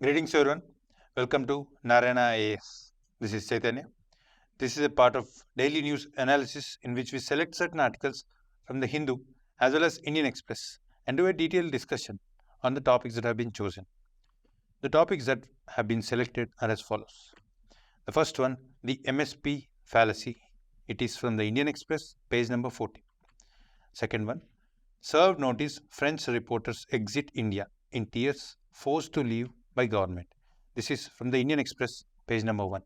Greetings everyone. Welcome to Narayana IAS. This is Chaitanya. This is a part of daily news analysis in which we select certain articles from the Hindu as well as Indian Express and do a detailed discussion on the topics that have been chosen. The topics that have been selected are as follows. The first one, the MSP Fallacy. It is from the Indian Express, page number 14. Second one, served notice French reporters exit India in tears, forced to leave by government. This is from the Indian Express, page number 1.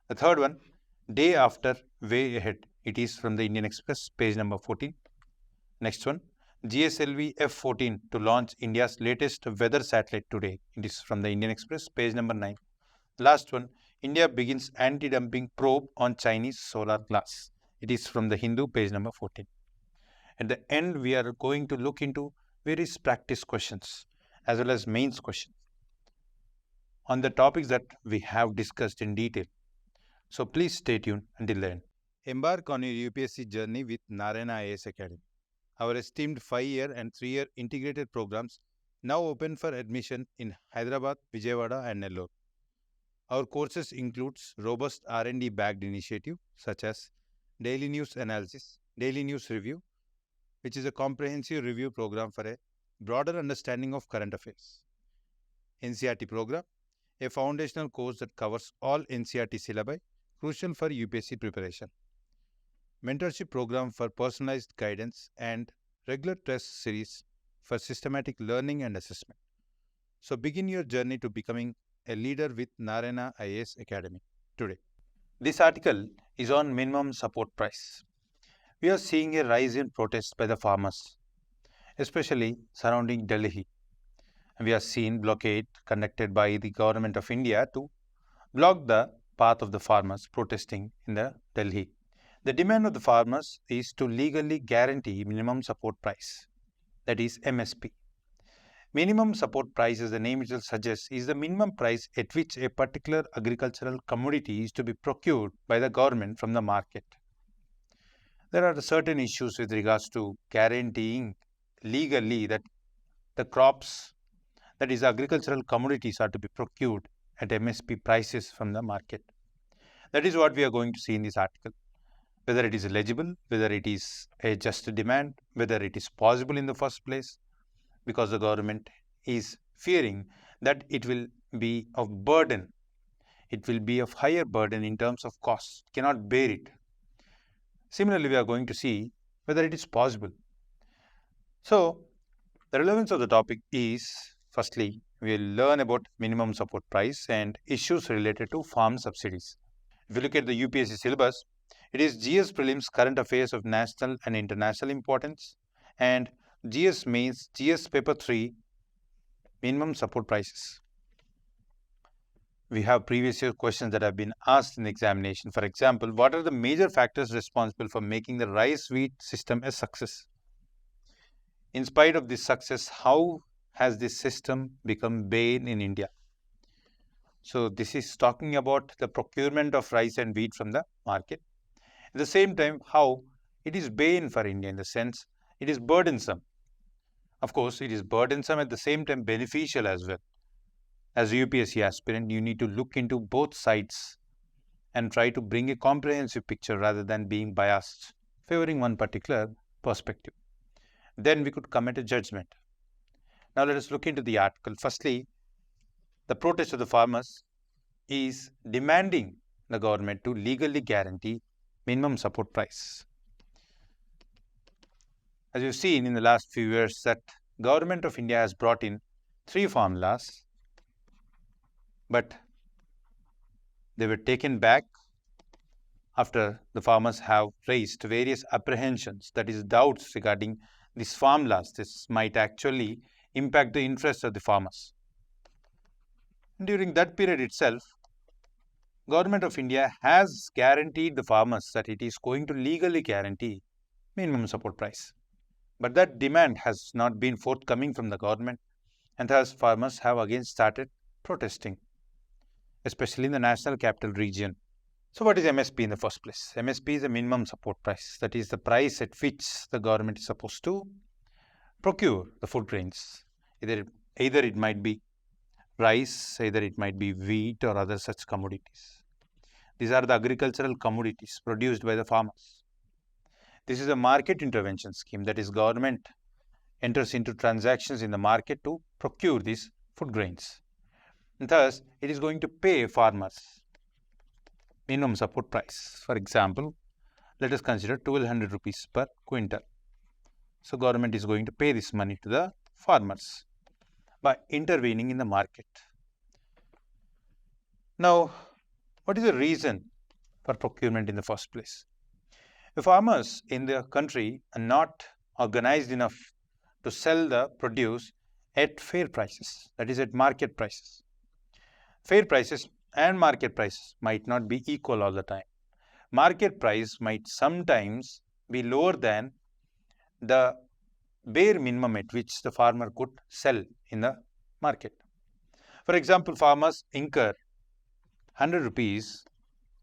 The third one, day after, way ahead. It is from the Indian Express, page number 14. Next one, GSLV F14 to launch India's latest weather satellite today. It is from the Indian Express, page number 9. Last one, India begins anti-dumping probe on Chinese solar glass. It is from the Hindu, page number 14. At the end, we are going to look into various practice questions as well as mains questions on the topics that we have discussed in detail. So please stay tuned until the end. Embark on your UPSC journey with Narayana IAS Academy. Our esteemed 5-year and 3-year integrated programs now open for admission in Hyderabad, Vijayawada and Nellore. Our courses includes robust R&D backed initiative such as Daily News Analysis, Daily News Review, which is a comprehensive review program for a broader understanding of current affairs. NCERT program, a foundational course that covers all NCERT syllabi, crucial for UPSC preparation. Mentorship program for personalized guidance and regular test series for systematic learning and assessment. So begin your journey to becoming a leader with Narayana IAS Academy today. This article is on minimum support price. We are seeing a rise in protests by the farmers, especially surrounding Delhi. We are seeing blockade conducted by the government of India to block the path of the farmers protesting in the Delhi. The demand of the farmers is to legally guarantee minimum support price, that is MSP. Minimum support price, as the name itself suggests, is the minimum price at which a particular agricultural commodity is to be procured by the government from the market. There are certain issues with regards to guaranteeing legally that the crops, that is agricultural commodities, are to be procured at MSP prices from the market. That is what we are going to see in this article. Whether it is eligible, whether it is a just demand, whether it is possible in the first place, because the government is fearing that it will be of burden. It will be of higher burden in terms of cost, cannot bear it. Similarly, we are going to see whether it is possible. So, the relevance of the topic is, firstly, we will learn about minimum support price and issues related to farm subsidies. If you look at the UPSC syllabus, it is GS Prelims Current Affairs of National and International Importance and GS Mains GS Paper 3 Minimum Support Prices. We have previous year questions that have been asked in the examination. For example, what are the major factors responsible for making the rice wheat system a success? In spite of this success, how has this system become bane in India? So this is talking about the procurement of rice and wheat from the market. At the same time, how it is bane for India in the sense it is burdensome. Of course, it is burdensome, at the same time beneficial as well. As a UPSC aspirant, you need to look into both sides and try to bring a comprehensive picture rather than being biased, favoring one particular perspective. Then we could come at a judgment. Now let us look into the article. Firstly, the protest of the farmers is demanding the government to legally guarantee minimum support price. As you've seen in the last few years, that government of India has brought in 3 farm laws, but they were taken back after the farmers have raised various apprehensions, that is doubts regarding these farm laws. This might actually impact the interests of the farmers. During that period itself, Government of India has guaranteed the farmers that it is going to legally guarantee minimum support price. But that demand has not been forthcoming from the government, and thus farmers have again started protesting, especially in the national capital region. So what is MSP in the first place? MSP is a minimum support price, that is the price at which the government is supposed to procure the food grains. Either it might be rice, either it might be wheat or other such commodities. These are the agricultural commodities produced by the farmers. This is a market intervention scheme, that is, government enters into transactions in the market to procure these food grains. And thus, it is going to pay farmers minimum support price. For example, let us consider 1200 rupees per quintal. So, government is going to pay this money to the farmers by intervening in the market. Now, what is the reason for procurement in the first place? The farmers in the country are not organized enough to sell the produce at fair prices, that is, at market prices. Fair prices and market prices might not be equal all the time. Market price might sometimes be lower than the bare minimum at which the farmer could sell in the market. For example, farmers incur 100 rupees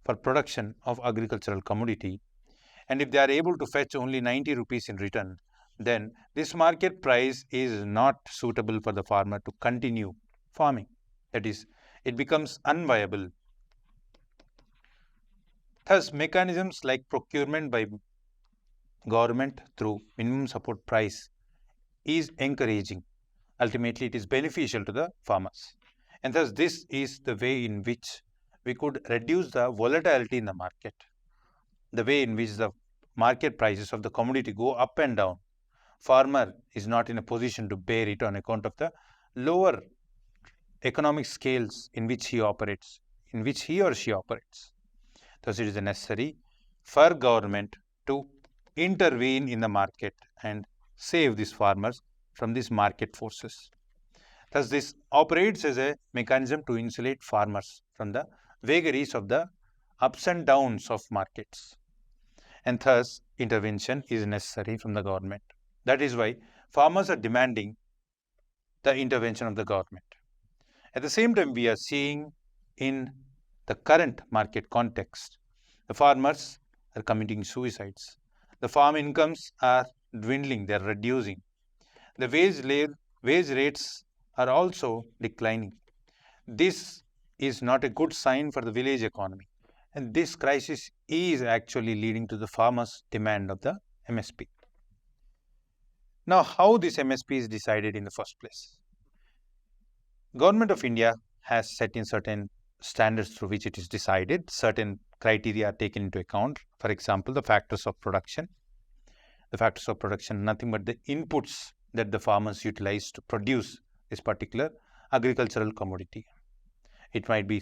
for production of agricultural commodity, and if they are able to fetch only 90 rupees in return, then this market price is not suitable for the farmer to continue farming. That is, it becomes unviable. Thus, mechanisms like procurement by government through minimum support price is encouraging. Ultimately, it is beneficial to the farmers. And thus, this is the way in which we could reduce the volatility in the market, the way in which the market prices of the commodity go up and down. Farmer is not in a position to bear it on account of the lower economic scales in which he operates, in which he or she operates. Thus, it is necessary for government to intervene in the market and save these farmers from these market forces. Thus, this operates as a mechanism to insulate farmers from the vagaries of the ups and downs of markets. And thus, intervention is necessary from the government. That is why farmers are demanding the intervention of the government. At the same time, we are seeing in the current market context, the farmers are committing suicides. The farm incomes are dwindling, they are reducing. The wage rates are also declining. This is not a good sign for the village economy. And this crisis is actually leading to the farmers' demand of the MSP. Now, how this MSP is decided in the first place? Government of India has set in certain standards through which it is decided. Certain criteria are taken into account. For example, the factors of production. The factors of production, nothing but the inputs that the farmers utilize to produce this particular agricultural commodity. It might be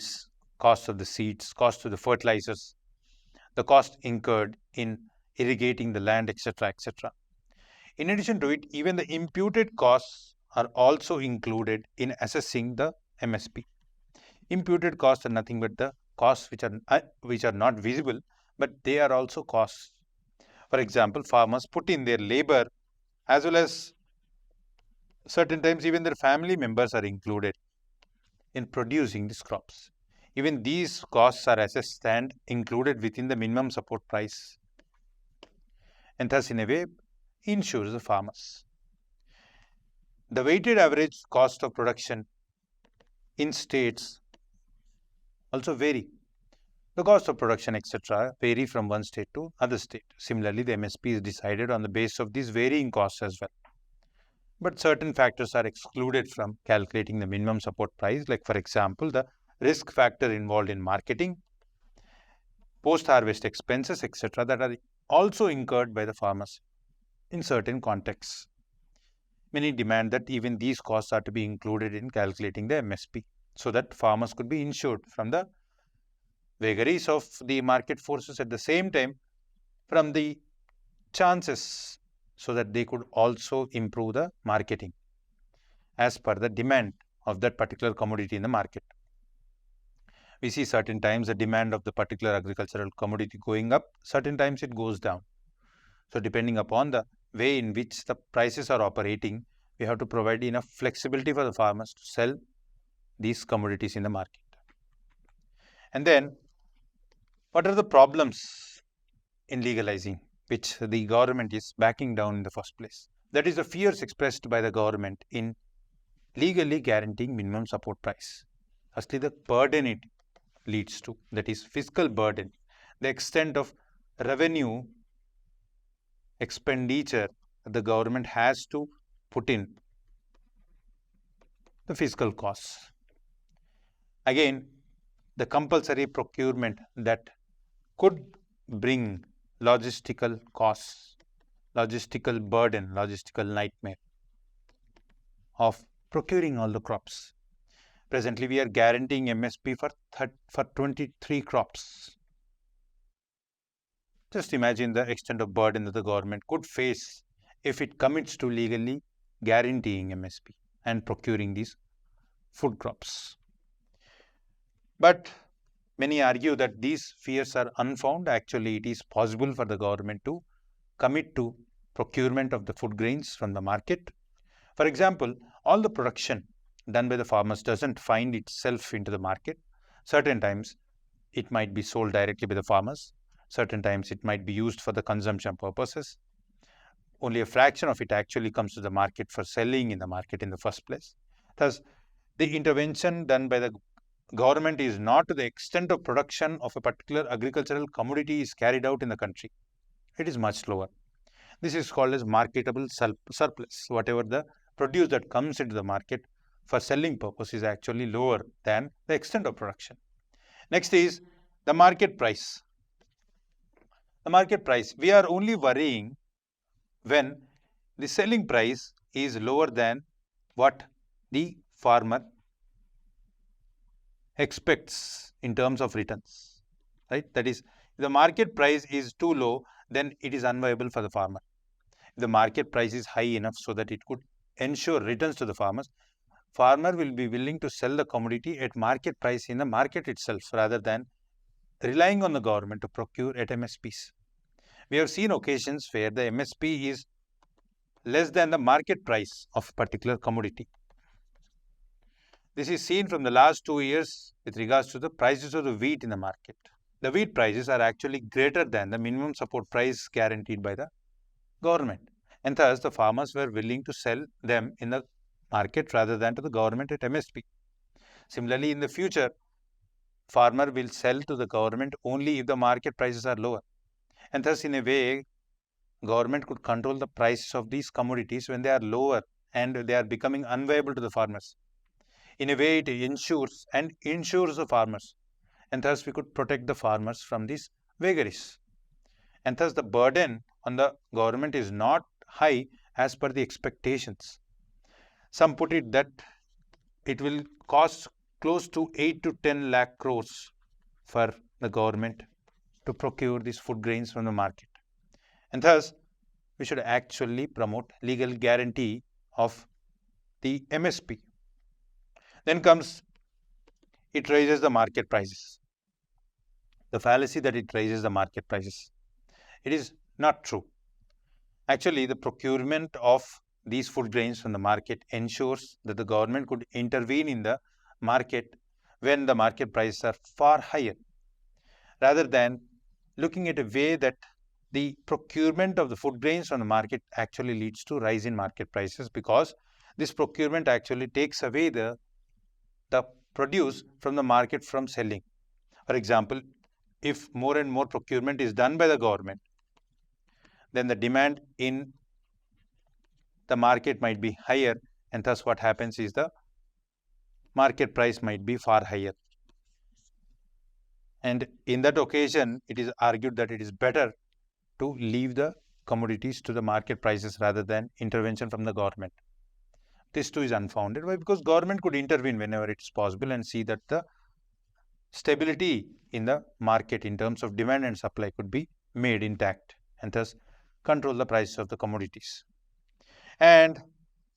cost of the seeds, cost of the fertilizers, the cost incurred in irrigating the land, etc., etc. In addition to it, even the imputed costs are also included in assessing the MSP. Imputed costs are nothing but the costs which are not visible, but they are also costs. For example, farmers put in their labor, as well as certain times even their family members are included in producing these crops. Even these costs are assessed and included within the minimum support price, and thus in a way insures the farmers. The weighted average cost of production in states also vary. The cost of production, etc., vary from one state to other state. Similarly, the MSP is decided on the basis of these varying costs as well. But certain factors are excluded from calculating the minimum support price, like for example, the risk factor involved in marketing, post-harvest expenses, etc., that are also incurred by the farmers in certain contexts. Many demand that even these costs are to be included in calculating the MSP, so that farmers could be insured from the vagaries of the market forces, at the same time from the chances, so that they could also improve the marketing as per the demand of that particular commodity in the market. We see certain times the demand of the particular agricultural commodity going up, certain times it goes down. So, depending upon the way in which the prices are operating, we have to provide enough flexibility for the farmers to sell these commodities in the market. And then, what are the problems in legalizing, which the government is backing down in the first place? That is the fears expressed by the government in legally guaranteeing minimum support price. Firstly, the burden it leads to, that is fiscal burden, the extent of revenue expenditure the government has to put in, the fiscal costs. Again, the compulsory procurement that could bring logistical costs, logistical burden, logistical nightmare of procuring all the crops. Presently, we are guaranteeing MSP for 23 crops. Just imagine the extent of burden that the government could face if it commits to legally guaranteeing MSP and procuring these food crops. But many argue that these fears are unfounded. Actually, it is possible for the government to commit to procurement of the food grains from the market. For example, all the production done by the farmers doesn't find itself into the market. Certain times it might be sold directly by the farmers. Certain times it might be used for the consumption purposes. Only a fraction of it actually comes to the market for selling in the market in the first place. Thus, the intervention done by the government is not to the extent of production of a particular agricultural commodity is carried out in the country. It is much lower. This is called as marketable surplus. Whatever the produce that comes into the market for selling purpose is actually lower than the extent of production. Next is the market price. The market price, we are only worrying when the selling price is lower than what the farmer expects in terms of returns, right? That is, if the market price is too low, then it is unviable for the farmer. If the market price is high enough so that it could ensure returns to the farmers, farmer will be willing to sell the commodity at market price in the market itself rather than relying on the government to procure at MSPs. We have seen occasions where the MSP is less than the market price of a particular commodity. This is seen from the last 2 years with regards to the prices of the wheat in the market. The wheat prices are actually greater than the minimum support price guaranteed by the government, and thus the farmers were willing to sell them in the market rather than to the government at MSP. Similarly, in the future, farmer will sell to the government only if the market prices are lower, and thus in a way, government could control the prices of these commodities when they are lower and they are becoming unviable to the farmers. In a way, it ensures the farmers, and thus we could protect the farmers from these vagaries. And thus the burden on the government is not high as per the expectations. Some put it that it will cost close to 8 to 10 lakh crores for the government to procure these food grains from the market. And thus, we should actually promote legal guarantee of the MSP. Then comes, it raises the market prices. The fallacy that it raises the market prices. It is not true. Actually, the procurement of these food grains from the market ensures that the government could intervene in the market when the market prices are far higher, rather than looking at a way that the procurement of the food grains from the market actually leads to rise in market prices, because this procurement actually takes away the produce from the market from selling. For example, if more and more procurement is done by the government, then the demand in the market might be higher, and thus what happens is the market price might be far higher. And in that occasion, it is argued that it is better to leave the commodities to the market prices rather than intervention from the government. This too is unfounded. Why? Because government could intervene whenever it is possible and see that the stability in the market in terms of demand and supply could be made intact, and thus control the prices of the commodities. And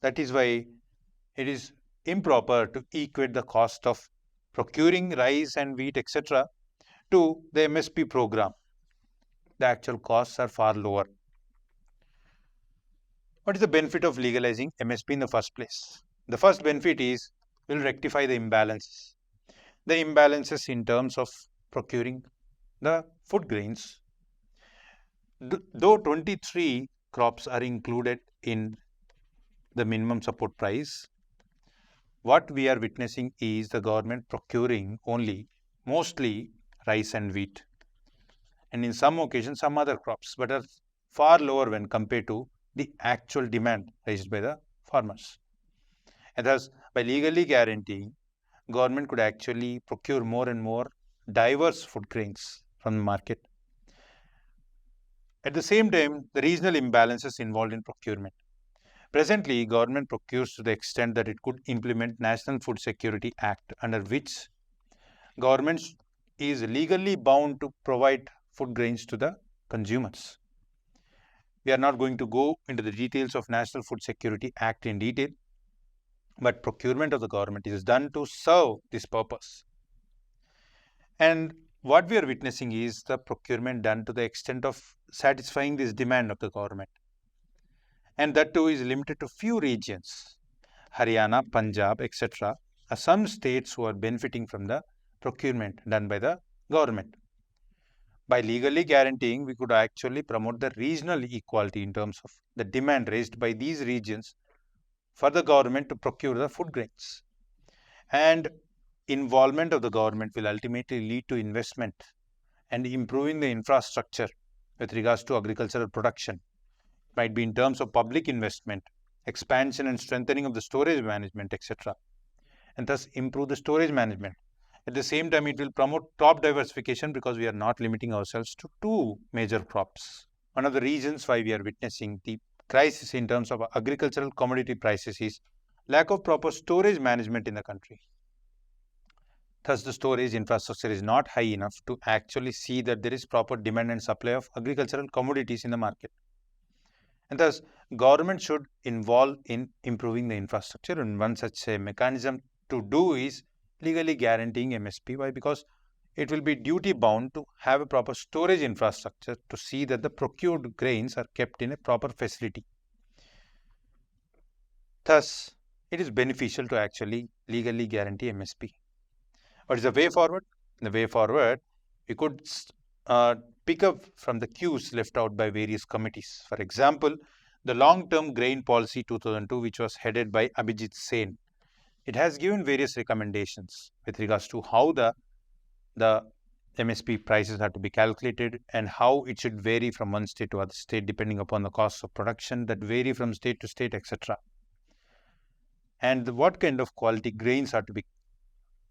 that is why it is improper to equate the cost of procuring rice and wheat, etc., to the MSP program. The actual costs are far lower. What is the benefit of legalizing MSP in the first place? The first benefit is will rectify the imbalances. The imbalances in terms of procuring the food grains. Though 23 crops are included in the minimum support price, what we are witnessing is the government procuring only mostly rice and wheat, and in some occasions some other crops, but are far lower when compared to the actual demand raised by the farmers. And thus, by legally guaranteeing, government could actually procure more and more diverse food grains from the market. At the same time, the regional imbalances involved in procurement. Presently, government procures to the extent that it could implement National Food Security Act, under which government is legally bound to provide food grains to the consumers. We are not going to go into the details of National Food Security Act in detail, but procurement of the government is done to serve this purpose. And what we are witnessing is the procurement done to the extent of satisfying this demand of the government. And that too is limited to few regions. Haryana, Punjab, etc. are some states who are benefiting from the procurement done by the government. By legally guaranteeing, we could actually promote the regional equality in terms of the demand raised by these regions for the government to procure the food grains. And involvement of the government will ultimately lead to investment and improving the infrastructure with regards to agricultural production. It might be in terms of public investment, expansion and strengthening of the storage management, etc. And thus improve the storage management. At the same time, it will promote crop diversification because we are not limiting ourselves to two major crops. One of the reasons why we are witnessing the crisis in terms of agricultural commodity prices is lack of proper storage management in the country. Thus, the storage infrastructure is not high enough to actually see that there is proper demand and supply of agricultural commodities in the market. And thus, government should involve in improving the infrastructure, and one such a mechanism to do is legally guaranteeing MSP. Why? Because it will be duty bound to have a proper storage infrastructure to see that the procured grains are kept in a proper facility. Thus, it is beneficial to actually legally guarantee MSP. What is the way forward? The way forward, we could pick up from the cues left out by various committees. For example, the Long-Term Grain Policy 2002, which was headed by Abhijit Sen. It has given various recommendations with regards to how the MSP prices are to be calculated and how it should vary from one state to other state depending upon the costs of production that vary from state to state, etc. And what kind of quality grains are to be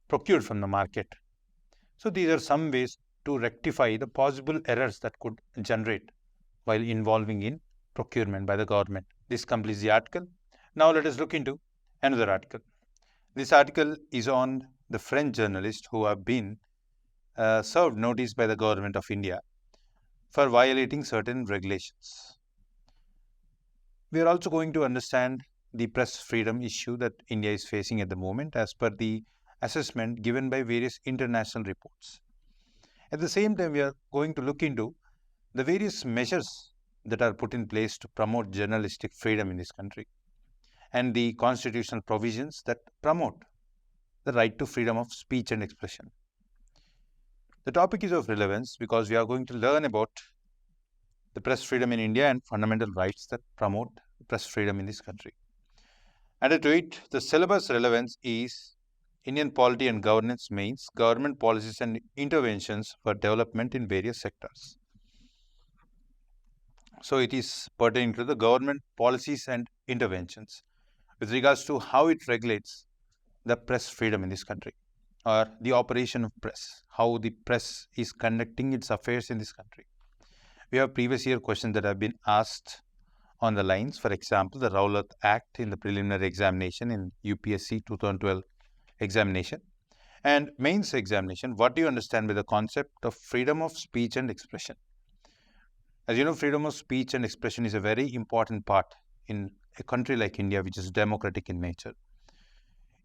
procured from the market. So these are some ways to rectify the possible errors that could generate while involving in procurement by the government. This completes the article. Now let us look into another article. This article is on the French journalists who have been served notice by the government of India for violating certain regulations. We are also going to understand the press freedom issue that India is facing at the moment as per the assessment given by various international reports. At the same time, we are going to look into the various measures that are put in place to promote journalistic freedom in this country and the constitutional provisions that promote the right to freedom of speech and expression. The topic is of relevance because we are going to learn about the press freedom in India and fundamental rights that promote press freedom in this country. Added to it, the syllabus relevance is Indian Polity and Governance means government policies and interventions for development in various sectors. So it is pertaining to the government policies and interventions with regards to how it regulates the press freedom in this country or the operation of press, how the press is conducting its affairs in this country. We have previous year questions that have been asked on the lines. For example, the Rowlatt Act in the preliminary examination in UPSC 2012 examination and mains examination. What do you understand by the concept of freedom of speech and expression? As you know, freedom of speech and expression is a very important part in a country like India, which is democratic in nature.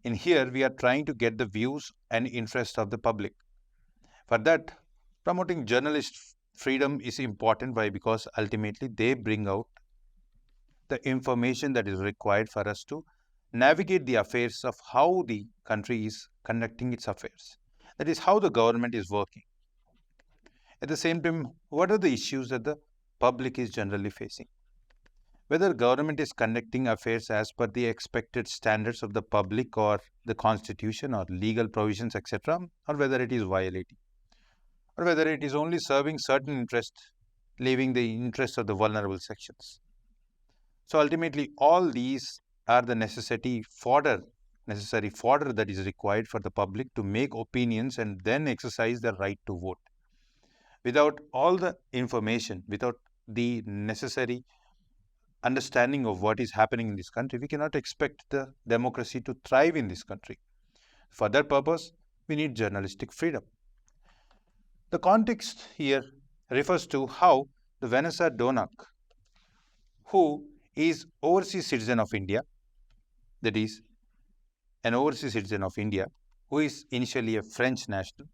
In here, we are trying to get the views and interest of the public. For that, promoting journalist freedom is important. Why? Because ultimately they bring out the information that is required for us to navigate the affairs of how the country is conducting its affairs. That is how the government is working. At the same time, what are the issues that the public is generally facing? whether government is conducting affairs as per the expected standards of the public or the constitution or legal provisions, etc., or whether it is violating, or whether it is only serving certain interests, leaving the interests of the vulnerable sections. So ultimately, all these are the necessary fodder that is required for the public to make opinions and then exercise their right to vote. Without all the information, without the necessary understanding of what is happening in this country, we cannot expect the democracy to thrive in this country. For that purpose, we need journalistic freedom. The context here refers to how the Vanessa Donak, who is overseas citizen of India, that is, an overseas citizen of India, who is initially a French national,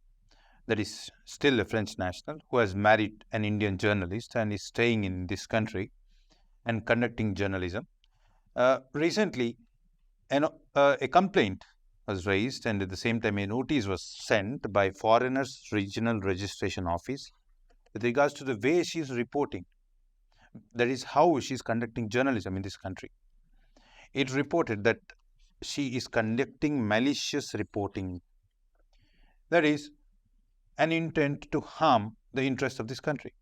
that is still a French national, who has married an Indian journalist and is staying in this country and conducting journalism. Recently, a complaint was raised, and at the same time a notice was sent by Foreigners Regional Registration Office with regards to the way she is reporting, that is how she is conducting journalism in this country. It reported that she is conducting malicious reporting, that is an intent to harm the interest of this country.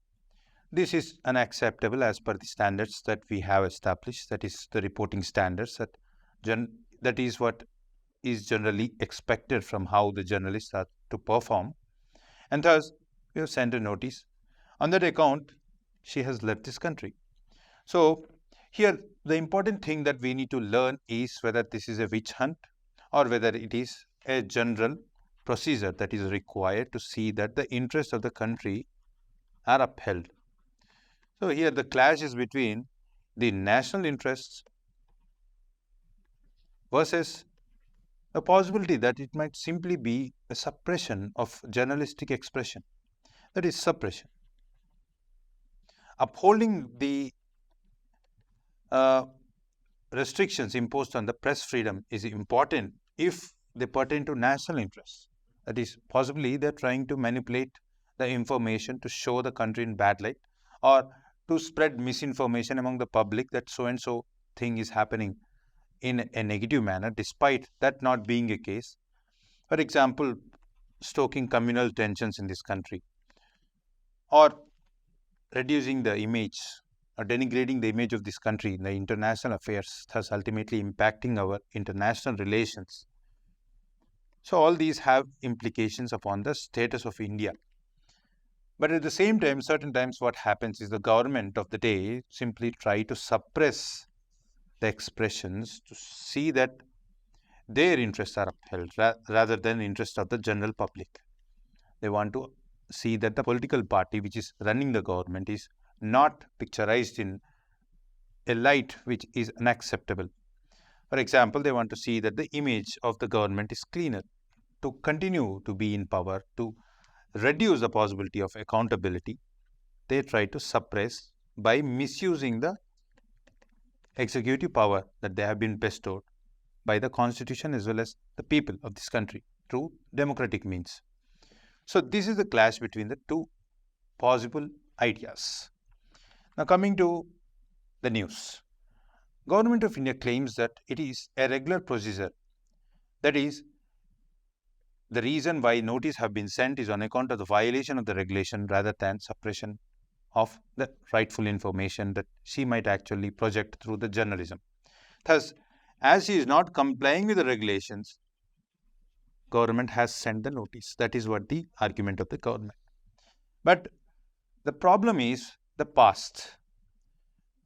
This is unacceptable as per the standards that we have established, that is the reporting standards, that is what is generally expected from how the journalists are to perform, and thus we have sent a notice. On that account, she has left this country. So here the important thing that we need to learn is whether this is a witch hunt or whether it is a general procedure that is required to see that the interests of the country are upheld. So here the clash is between the national interests versus the possibility that it might simply be a suppression of journalistic expression, that is suppression. Upholding the restrictions imposed on the press freedom is important if they pertain to national interests. That is, possibly they are trying to manipulate the information to show the country in bad light or to spread misinformation among the public that so and so thing is happening in a negative manner, despite that not being a case. For example, stoking communal tensions in this country, or reducing the image or denigrating the image of this country in the international affairs, thus ultimately impacting our international relations. So all these have implications upon the status of India. But at the same time, certain times what happens is the government of the day simply try to suppress the expressions to see that their interests are upheld rather than the interest of the general public. They want to see that the political party which is running the government is not picturized in a light which is unacceptable. For example, they want to see that the image of the government is cleaner, to continue to be in power, to reduce the possibility of accountability. They try to suppress by misusing the executive power that they have been bestowed by the constitution as well as the people of this country through democratic means. So this is the clash between the two possible ideas. Now coming to the news. Government of India claims that it is a regular procedure. That is, the reason why notice have been sent is on account of the violation of the regulation rather than suppression of the rightful information that she might actually project through the journalism. Thus, as she is not complying with the regulations, government has sent the notice. That is what the argument of the government. But the problem is the past.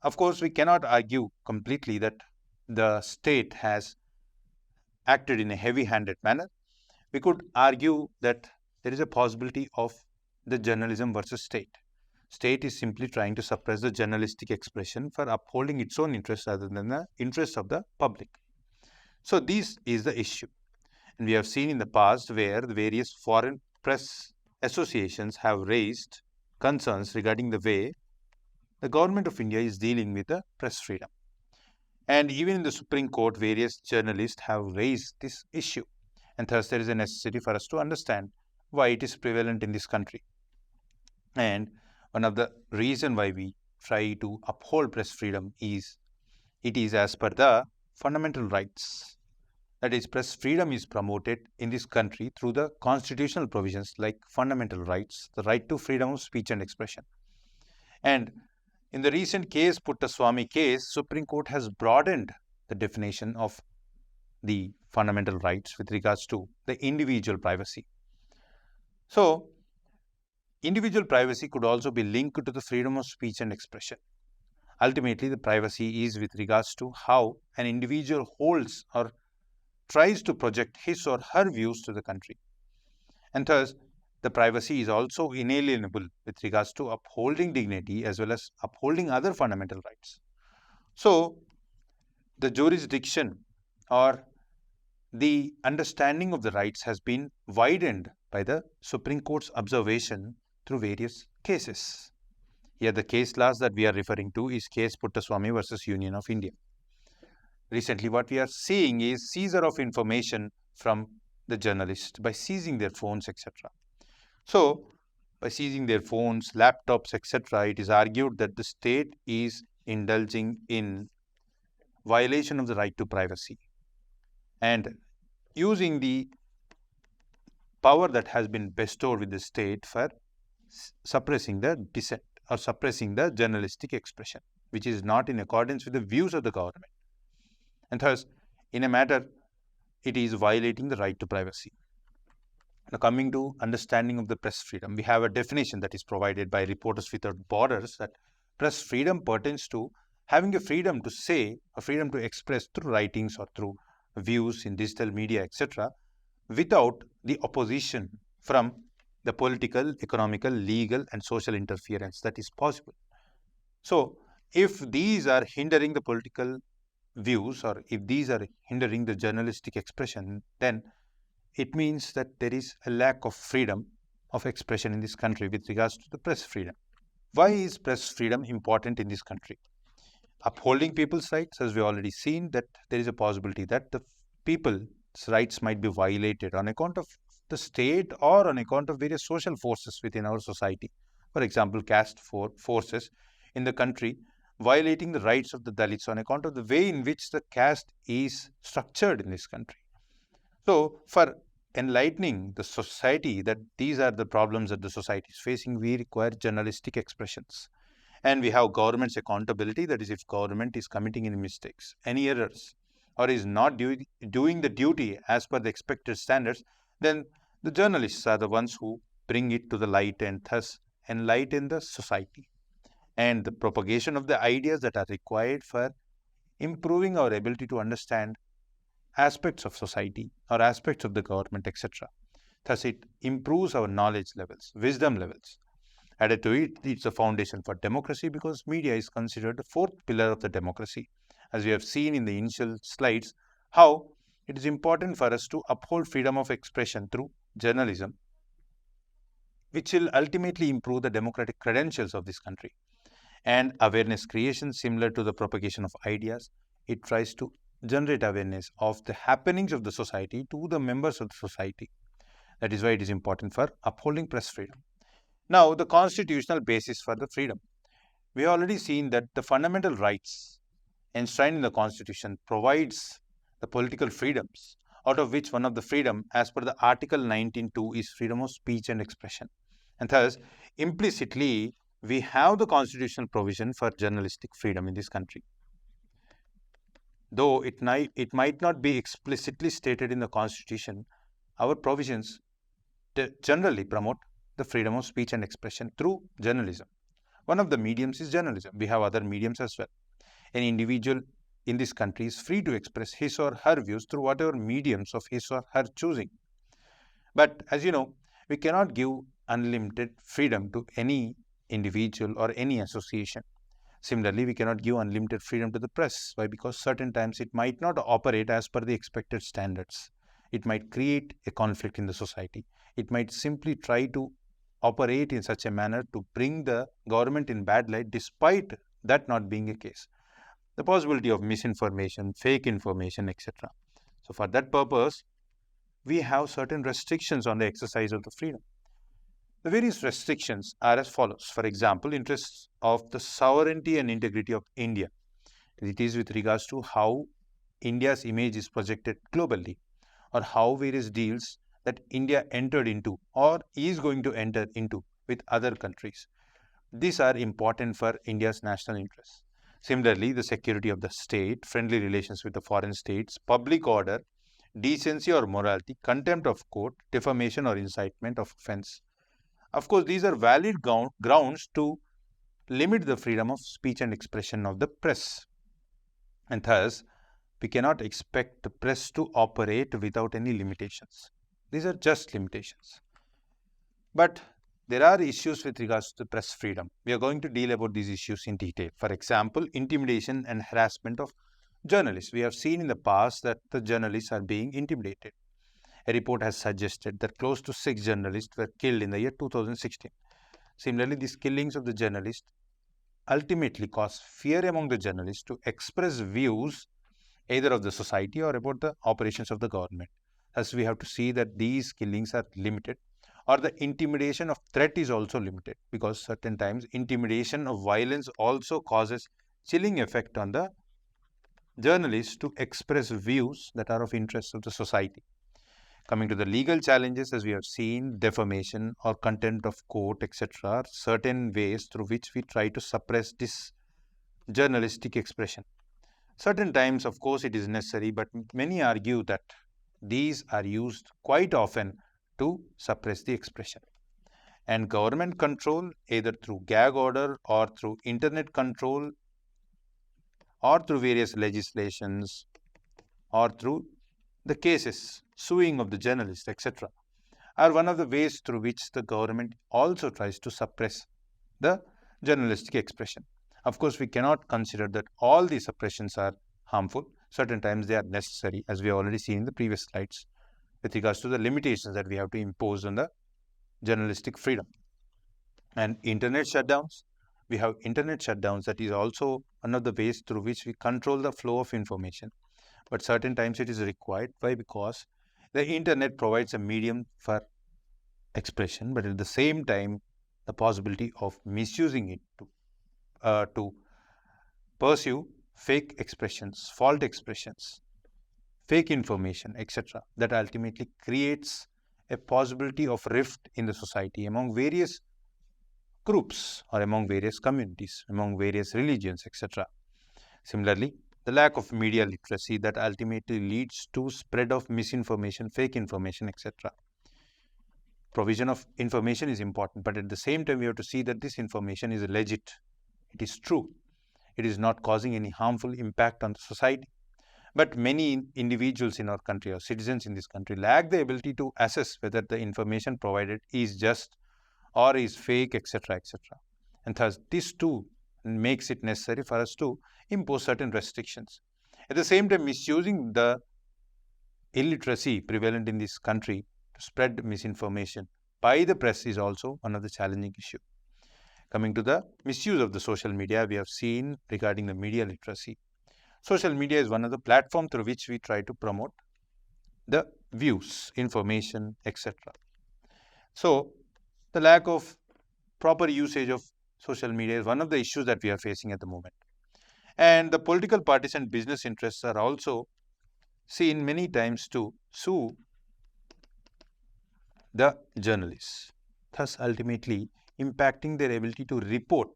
Of course, we cannot argue completely that the state has acted in a heavy-handed manner. We could argue that there is a possibility of the journalism versus state. State is simply trying to suppress the journalistic expression for upholding its own interests rather than the interests of the public. So this is the issue. And we have seen in the past where the various foreign press associations have raised concerns regarding the way the government of India is dealing with the press freedom. And even in the Supreme Court, various journalists have raised this issue. And thus there is a necessity for us to understand why it is prevalent in this country. And one of the reasons why we try to uphold press freedom is, it is as per the fundamental rights. That is, press freedom is promoted in this country through the constitutional provisions like fundamental rights, the right to freedom of speech and expression. And in the recent case, Puttaswamy case, Supreme Court has broadened the definition of the fundamental rights with regards to the individual privacy. So, individual privacy could also be linked to the freedom of speech and expression. Ultimately, the privacy is with regards to how an individual holds or tries to project his or her views to the country. And thus, the privacy is also inalienable with regards to upholding dignity as well as upholding other fundamental rights. So, the jurisdiction or the understanding of the rights has been widened by the Supreme Court's observation through various cases. Here, the case laws that we are referring to is case Puttaswamy versus Union of India. Recently, what we are seeing is seizure of information from the journalists by seizing their phones, etc. So, by seizing their phones, laptops, etc., it is argued that the state is indulging in violation of the right to privacy and using the power that has been bestowed with the state for suppressing the dissent or suppressing the journalistic expression, which is not in accordance with the views of the government. And thus, in a matter, it is violating the right to privacy. Now, coming to understanding of the press freedom, we have a definition that is provided by Reporters Without Borders that press freedom pertains to having a freedom to say, a freedom to express through writings or through views in digital media, etc., without the opposition from the political, economical, legal, and social interference that is possible. So, if these are hindering the political views or if these are hindering the journalistic expression, then it means that there is a lack of freedom of expression in this country with regards to the press freedom. Why is press freedom important in this country? Upholding people's rights, as we already seen, that there is a possibility that the people's rights might be violated on account of the state or on account of various social forces within our society. For example, caste forces in the country violating the rights of the Dalits on account of the way in which the caste is structured in this country. So, for enlightening the society that these are the problems that the society is facing, we require journalistic expressions. And we have government's accountability, that is, if government is committing any mistakes, any errors, or is not doing the duty as per the expected standards, then the journalists are the ones who bring it to the light and thus enlighten the society. And the propagation of the ideas that are required for improving our ability to understand aspects of society or aspects of the government, etc. Thus, it improves our knowledge levels, wisdom levels. Added to it, it's the foundation for democracy because media is considered the fourth pillar of the democracy. As we have seen in the initial slides, how it is important for us to uphold freedom of expression through journalism, which will ultimately improve the democratic credentials of this country. And awareness creation, similar to the propagation of ideas, it tries to generate awareness of the happenings of the society to the members of the society. That is why it is important for upholding press freedom. Now, the constitutional basis for the freedom. We have already seen that the fundamental rights enshrined in the Constitution provides the political freedoms, out of which one of the freedom, as per the Article 19.2, is freedom of speech and expression. And thus, implicitly, we have the constitutional provision for journalistic freedom in this country. Though it might not be explicitly stated in the Constitution, our provisions generally promote the freedom of speech and expression through journalism. One of the mediums is journalism. We have other mediums as well. An individual in this country is free to express his or her views through whatever mediums of his or her choosing. But as you know, we cannot give unlimited freedom to any individual or any association. Similarly, we cannot give unlimited freedom to the press. Why? Because certain times it might not operate as per the expected standards. It might create a conflict in the society. It might simply try to operate in such a manner to bring the government in bad light, despite that not being a case. The possibility of misinformation, fake information, etc. So, for that purpose, we have certain restrictions on the exercise of the freedom. The various restrictions are as follows. For example, interests of the sovereignty and integrity of India. It is with regards to how India's image is projected globally, or how various deals that India entered into or is going to enter into with other countries. These are important for India's national interests. Similarly, the security of the state, friendly relations with the foreign states, public order, decency or morality, contempt of court, defamation or incitement of offense. Of course, these are valid grounds to limit the freedom of speech and expression of the press. And thus, we cannot expect the press to operate without any limitations. These are just limitations. But there are issues with regards to press freedom. We are going to deal about these issues in detail. For example, intimidation and harassment of journalists. We have seen in the past that the journalists are being intimidated. A report has suggested that close to 6 journalists were killed in the year 2016. Similarly, these killings of the journalists ultimately cause fear among the journalists to express views either of the society or about the operations of the government. Thus, we have to see that these killings are limited, or the intimidation of threat is also limited, because certain times intimidation of violence also causes chilling effect on the journalists to express views that are of interest of the society. Coming to the legal challenges, as we have seen, defamation or contempt of court, etc., are certain ways through which we try to suppress this journalistic expression. Certain times, of course, it is necessary, but many argue that these are used quite often to suppress the expression. And government control, either through gag order or through internet control or through various legislations or through the cases, suing of the journalists, etc., are one of the ways through which the government also tries to suppress the journalistic expression. Of course, we cannot consider that all these suppressions are harmful. Certain times they are necessary, as we have already seen in the previous slides, with regards to the limitations that we have to impose on the journalistic freedom. And internet shutdowns. We have internet shutdowns. That is also one of the ways through which we control the flow of information. But certain times it is required. Why? Because the internet provides a medium for expression, but at the same time, the possibility of misusing it to pursue fake expressions, false expressions, fake information, etc., that ultimately creates a possibility of rift in the society among various groups or among various communities, among various religions, etc. Similarly, the lack of media literacy that ultimately leads to spread of misinformation, fake information, etc. Provision of information is important, but at the same time, we have to see that this information is legit. It is true. It is not causing any harmful impact on the society. But many individuals in our country or citizens in this country lack the ability to assess whether the information provided is just or is fake, etc., etc. And thus, this too makes it necessary for us to impose certain restrictions. At the same time, misusing the illiteracy prevalent in this country to spread misinformation by the press is also one of the challenging issues. Coming to the misuse of the social media, we have seen regarding the media literacy. Social media is one of the platforms through which we try to promote the views, information, etc. So, the lack of proper usage of social media is one of the issues that we are facing at the moment. And the political parties and business interests are also seen many times to sue the journalists, thus ultimately impacting their ability to report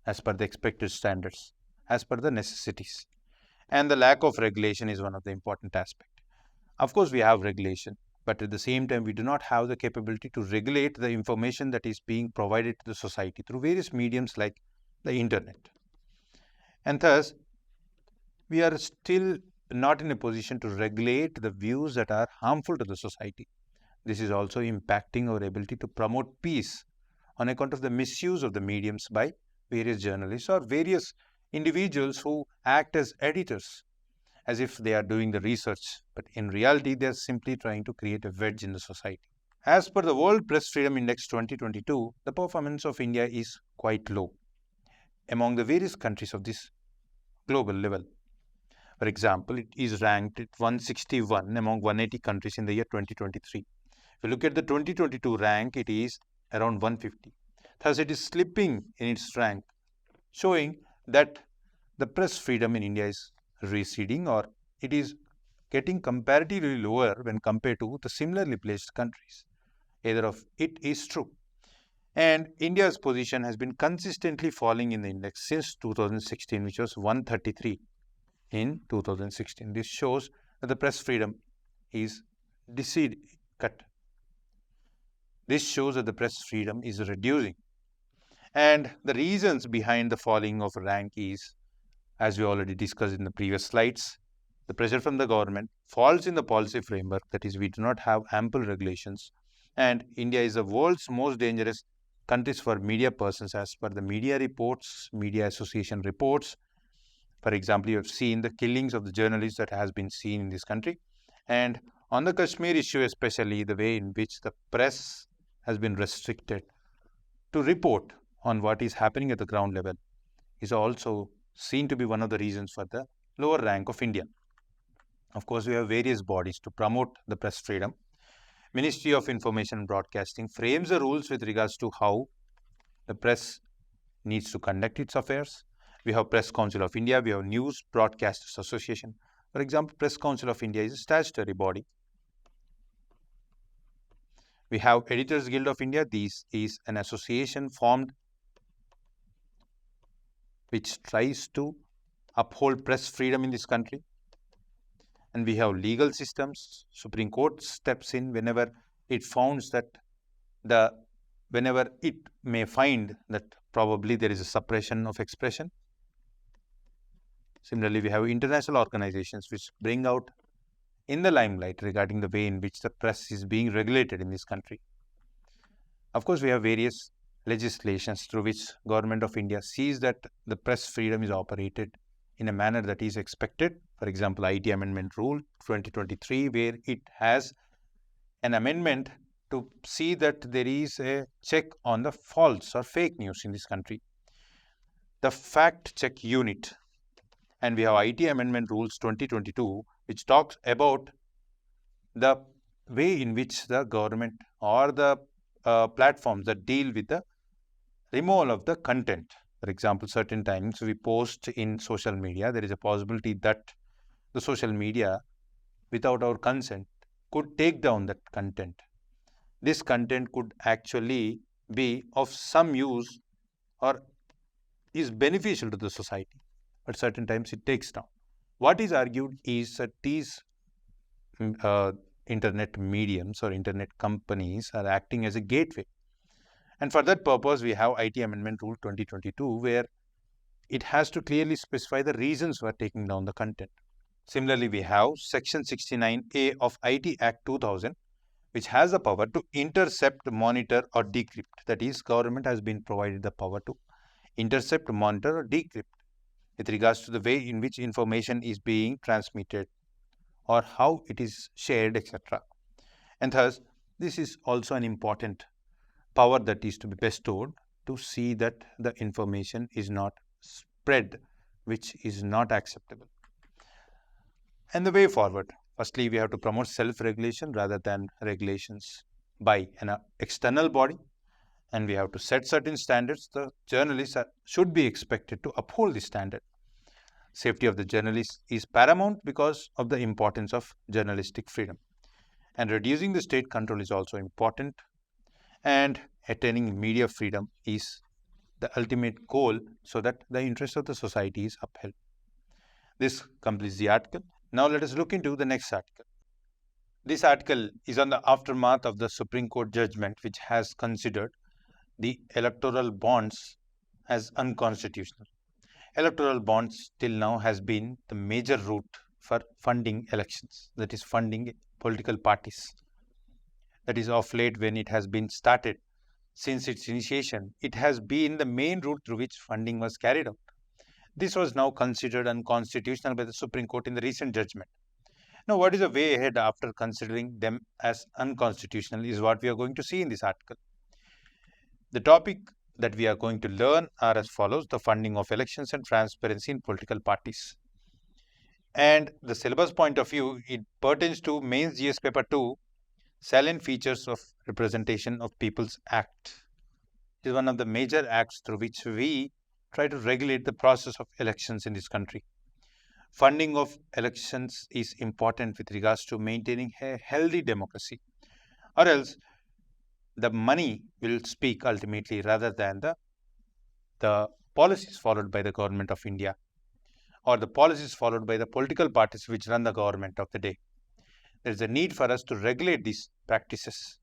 as per the expected standards, as per the necessities. And the lack of regulation is one of the important aspects. Of course, we have regulation, but at the same time, we do not have the capability to regulate the information that is being provided to the society through various mediums like the internet. And thus, we are still not in a position to regulate the views that are harmful to the society. This is also impacting our ability to promote peace on account of the misuse of the mediums by various journalists or various individuals who act as editors as if they are doing the research, but in reality, they are simply trying to create a wedge in the society. As per the World Press Freedom Index 2022, the performance of India is quite low among the various countries of this global level. For example, it is ranked at 161 among 180 countries in the year 2023. If you look at the 2022 rank, it is around 150. Thus, it is slipping in its rank, showing that the press freedom in India is receding, or it is getting comparatively lower when compared to the similarly placed countries. Either of it is true. And India's position has been consistently falling in the index since 2016, which was 133 in 2016. This shows that the press freedom is cut. This shows that the press freedom is reducing. And the reasons behind the falling of rank is, as we already discussed in the previous slides, the pressure from the government falls in the policy framework, that is, we do not have ample regulations, and India is the world's most dangerous countries for media persons as per the media reports, media association reports. For example, you have seen the killings of the journalists that has been seen in this country. And on the Kashmir issue especially, the way in which the press has been restricted to report on what is happening at the ground level is also seen to be one of the reasons for the lower rank of India. Of course, we have various bodies to promote the press freedom. Ministry of Information and Broadcasting frames the rules with regards to how the press needs to conduct its affairs. We have Press Council of India, we have News Broadcasters Association. For example, Press Council of India is a statutory body. We have Editors Guild of India. This is an association formed which tries to uphold press freedom in this country. And we have legal systems. Supreme Court steps in whenever it finds that whenever it may find that probably there is a suppression of expression. Similarly, we have international organizations which bring out in the limelight regarding the way in which the press is being regulated in this country. Of course, we have various legislations through which Government of India sees that the press freedom is operated in a manner that is expected. For example, IT Amendment Rule 2023, where it has an amendment to see that there is a check on the false or fake news in this country. The Fact Check Unit. And we have IT Amendment Rules 2022, which talks about the way in which the government or the platforms that deal with the removal of the content. For example, certain times we post in social media, there is a possibility that the social media, without our consent, could take down that content. This content could actually be of some use or is beneficial to the society, but certain times it takes down. What is argued is that these internet mediums or internet companies are acting as a gateway. And for that purpose, we have IT Amendment Rule 2022, where it has to clearly specify the reasons for taking down the content. Similarly, we have Section 69A of IT Act 2000, which has the power to intercept, monitor or decrypt. That is, government has been provided the power to intercept, monitor or decrypt with regards to the way in which information is being transmitted or how it is shared, etc. And thus, this is also an important power that is to be bestowed to see that the information is not spread, which is not acceptable. And the way forward, firstly, we have to promote self-regulation rather than regulations by an external body, and we have to set certain standards. The journalists should be expected to uphold the standard. Safety of the journalist is paramount because of the importance of journalistic freedom, and reducing the state control is also important, and attaining media freedom is the ultimate goal so that the interest of the society is upheld. This completes the article. Now let us look into the next article. This article is on the aftermath of the Supreme Court judgment, which has considered the electoral bonds as unconstitutional. Electoral bonds till now has been the major route for funding elections, that is, funding political parties. That is, of late when it has been started, since its initiation, it has been the main route through which funding was carried out. This was now considered unconstitutional by the Supreme Court in the recent judgment. Now, what is the way ahead after considering them as unconstitutional is what we are going to see in this article. The topic that we are going to learn are as follows: the funding of elections and transparency in political parties. And the syllabus point of view, it pertains to mains GS paper 2, salient features of Representation of People's Act. It is one of the major acts through which we try to regulate the process of elections in this country. Funding of elections is important with regards to maintaining a healthy democracy, or else the money will speak ultimately rather than the policies followed by the government of India or the policies followed by the political parties which run the government of the day. There is a need for us to regulate these practices,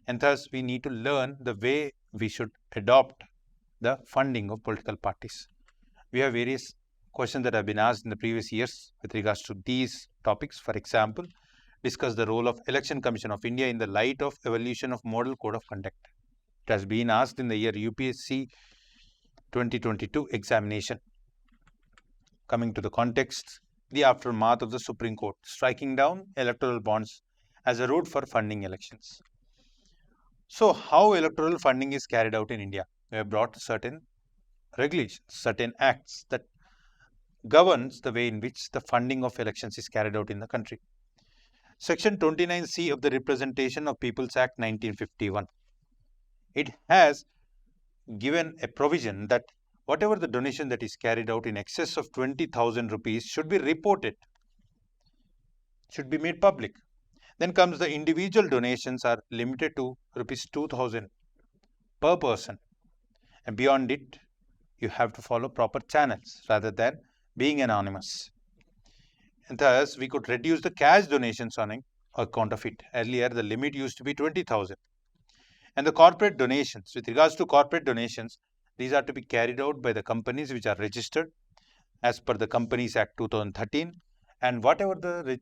and thus we need to learn the way we should adopt the funding of political parties. We have various questions that have been asked in the previous years with regards to these topics. For example, discuss the role of Election Commission of India in the light of evolution of Model Code of Conduct. It has been asked in the year UPSC 2022 examination. Coming to the context, the aftermath of the Supreme Court striking down electoral bonds as a route for funding elections. So, how electoral funding is carried out in India? We have brought certain regulations, certain acts that governs the way in which the funding of elections is carried out in the country. Section 29C of the Representation of People's Act 1951. It has given a provision that whatever the donation that is carried out in excess of 20,000 rupees should be reported, should be made public. Then comes the individual donations are limited to rupees 2,000 per person, and beyond it you have to follow proper channels rather than being anonymous. And thus we could reduce the cash donations on account of it. Earlier the limit used to be 20,000. And the corporate donations, with regards to corporate donations, these are to be carried out by the companies which are registered as per the Companies Act 2013, and whatever the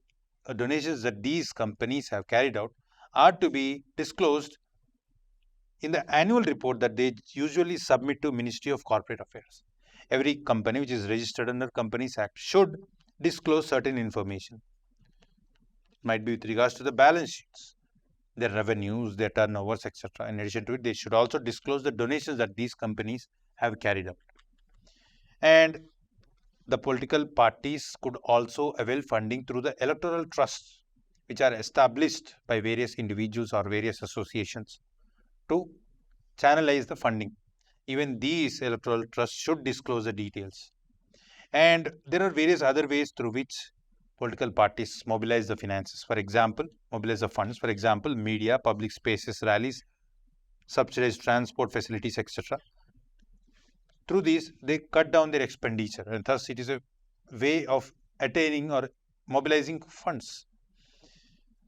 donations that these companies have carried out are to be disclosed in the annual report that they usually submit to Ministry of Corporate Affairs. Every company which is registered under Companies Act should disclose certain information. It might be with regards to the balance sheets, their revenues, their turnovers, etc. In addition to it, they should also disclose the donations that these companies have carried out. And the political parties could also avail funding through the electoral trusts, which are established by various individuals or various associations to channelize the funding. Even these electoral trusts should disclose the details. And there are various other ways through which political parties mobilize the finances. For example, mobilize the funds. For example, media, public spaces, rallies, subsidized transport facilities, etc. Through these, they cut down their expenditure, and thus it is a way of attaining or mobilizing funds.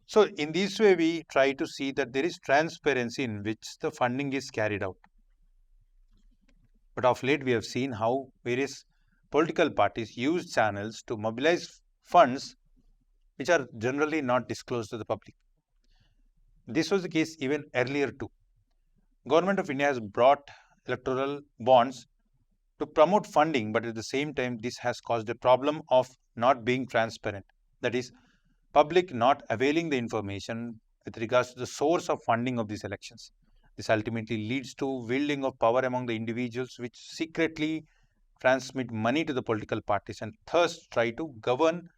So, in this way, we try to see that there is transparency in which the funding is carried out. But of late, we have seen how various political parties use channels to mobilize funds which are generally not disclosed to the public. This was the case even earlier too. Government of India has brought electoral bonds to promote funding, but at the same time this has caused a problem of not being transparent. That is, public not availing the information with regards to the source of funding of these elections. This ultimately leads to wielding of power among the individuals which secretly transmit money to the political parties and thus try to govern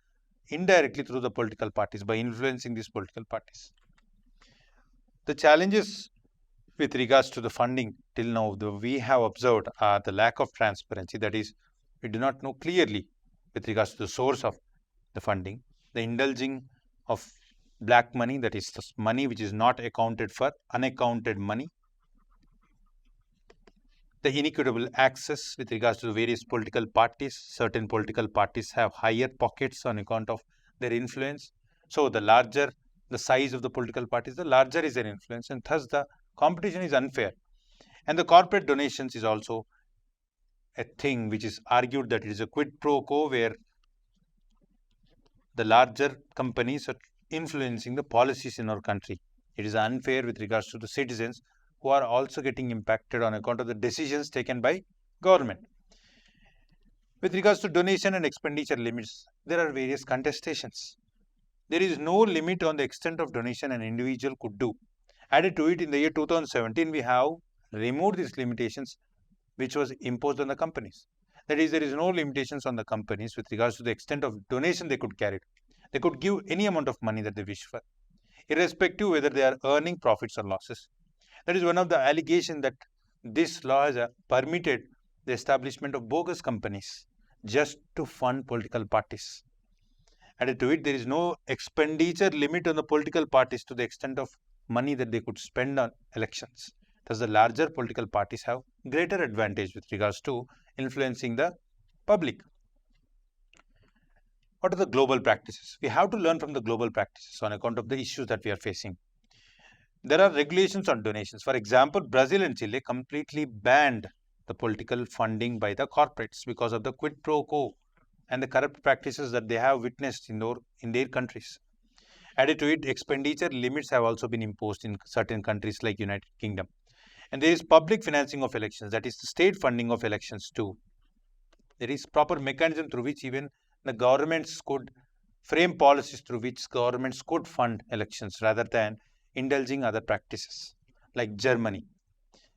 indirectly through the political parties by influencing these political parties. The challenges with regards to the funding till now we have observed are the lack of transparency. That is, we do not know clearly with regards to the source of the funding, the indulging of black money, that is the money which is not accounted for, unaccounted money, the inequitable access with regards to the various political parties. Certain political parties have higher pockets on account of their influence. So, the larger the size of the political parties, the larger is their influence, and thus the competition is unfair. And the corporate donations is also a thing which is argued that it is a quid pro quo, where the larger companies are influencing the policies in our country. It is unfair with regards to the citizens who are also getting impacted on account of the decisions taken by government. With regards to donation and expenditure limits, there are various contestations. There is no limit on the extent of donation an individual could do. Added to it, in the year 2017, we have removed these limitations which was imposed on the companies. That is, there is no limitations on the companies with regards to the extent of donation they could carry. They could give any amount of money that they wish for. irrespective whether they are earning profits or losses. That is one of the allegations that this law has permitted the establishment of bogus companies just to fund political parties. Added to it, there is no expenditure limit on the political parties to the extent of money that they could spend on elections. Thus, the larger political parties have greater advantage with regards to influencing the public. What are the global practices? We have to learn from the global practices on account of the issues that we are facing. There are regulations on donations. For example, Brazil and Chile completely banned the political funding by the corporates because of the quid pro quo and the corrupt practices that they have witnessed in their countries. Added to it, expenditure limits have also been imposed in certain countries like United Kingdom. And there is public financing of elections, that is the state funding of elections too. There is proper mechanism through which even the governments could frame policies through which governments could fund elections rather than indulging other practices like Germany.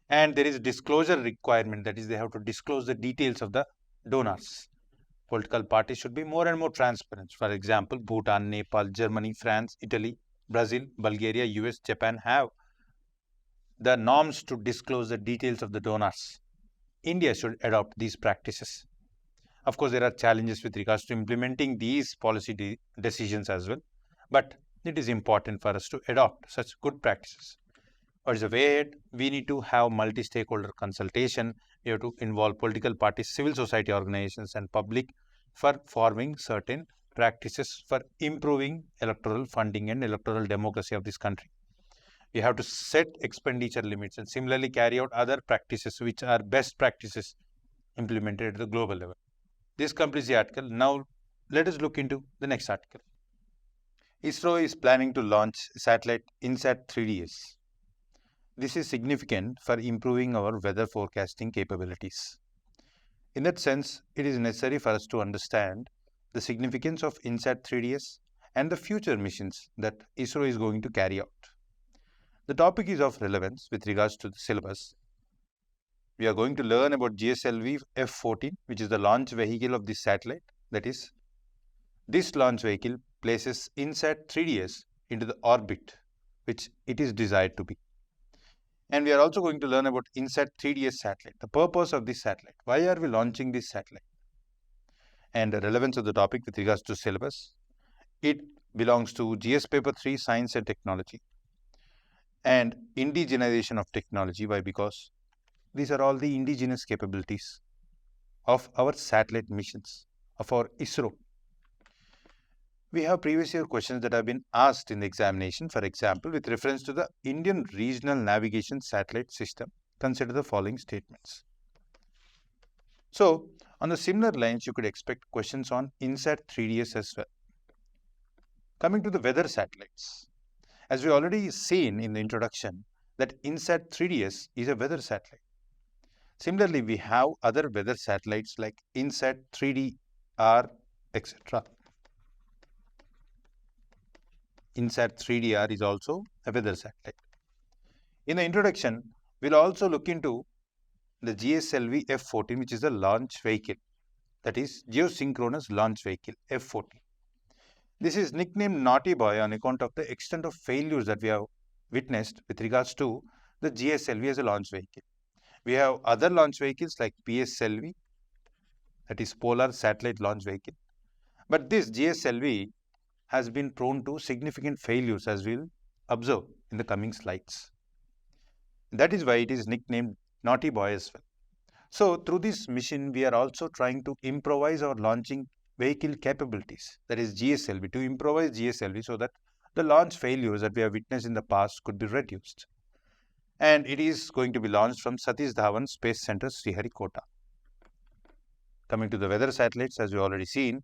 And there is disclosure requirement, that is they have to disclose the details of the donors. Political parties should be more and more transparent. For example, Bhutan, Nepal, Germany, France, Italy, Brazil, Bulgaria, US, Japan have the norms to disclose the details of the donors. India should adopt these practices. Of course, there are challenges with regards to implementing these policy decisions as well, but it is important for us to adopt such good practices. What is the way ahead? We need to have multi-stakeholder consultation. We have to involve political parties, civil society organizations and public for forming certain practices for improving electoral funding and electoral democracy of this country. We have to set expenditure limits and similarly carry out other practices which are best practices implemented at the global level. This completes the article. Now let us look into the next article. ISRO is planning to launch satellite INSAT 3DS. This is significant for improving our weather forecasting capabilities. In that sense, it is necessary for us to understand the significance of INSAT 3DS and the future missions that ISRO is going to carry out. The topic is of relevance with regards to the syllabus. We are going to learn about GSLV F14, which is the launch vehicle of this satellite. That is, this launch vehicle places INSAT 3DS into the orbit which it is desired to be. And we are also going to learn about INSAT 3DS satellite, the purpose of this satellite. Why are we launching this satellite? And the relevance of the topic with regards to syllabus. It belongs to GS Paper 3 Science and Technology. And indigenization of technology. Why? Because these are all the indigenous capabilities of our satellite missions, of our ISRO. We have previous year questions that have been asked in the examination. For example, with reference to the Indian Regional Navigation Satellite System, consider the following statements. So, on the similar lines, you could expect questions on INSAT 3DS as well. Coming to the weather satellites. As we already seen in the introduction, that INSAT 3DS is a weather satellite. Similarly, we have other weather satellites like INSAT 3DR, etc. INSAT 3DR is also a weather satellite. In the introduction, we'll also look into the GSLV F14, which is a launch vehicle, that is geosynchronous launch vehicle F14. This is nicknamed Naughty Boy on account of the extent of failures that we have witnessed with regards to the GSLV as a launch vehicle. We have other launch vehicles like PSLV, that is Polar Satellite Launch Vehicle. But this GSLV has been prone to significant failures, as we'll observe in the coming slides. That is why it is nicknamed Naughty Boy as well. So through this mission, we are also trying to improvise our launching vehicle capabilities, that is GSLV, to improvise GSLV so that the launch failures that we have witnessed in the past could be reduced. And it is going to be launched from Satish Dhawan Space Center, Sriharikota. Coming to the weather satellites, as we already seen,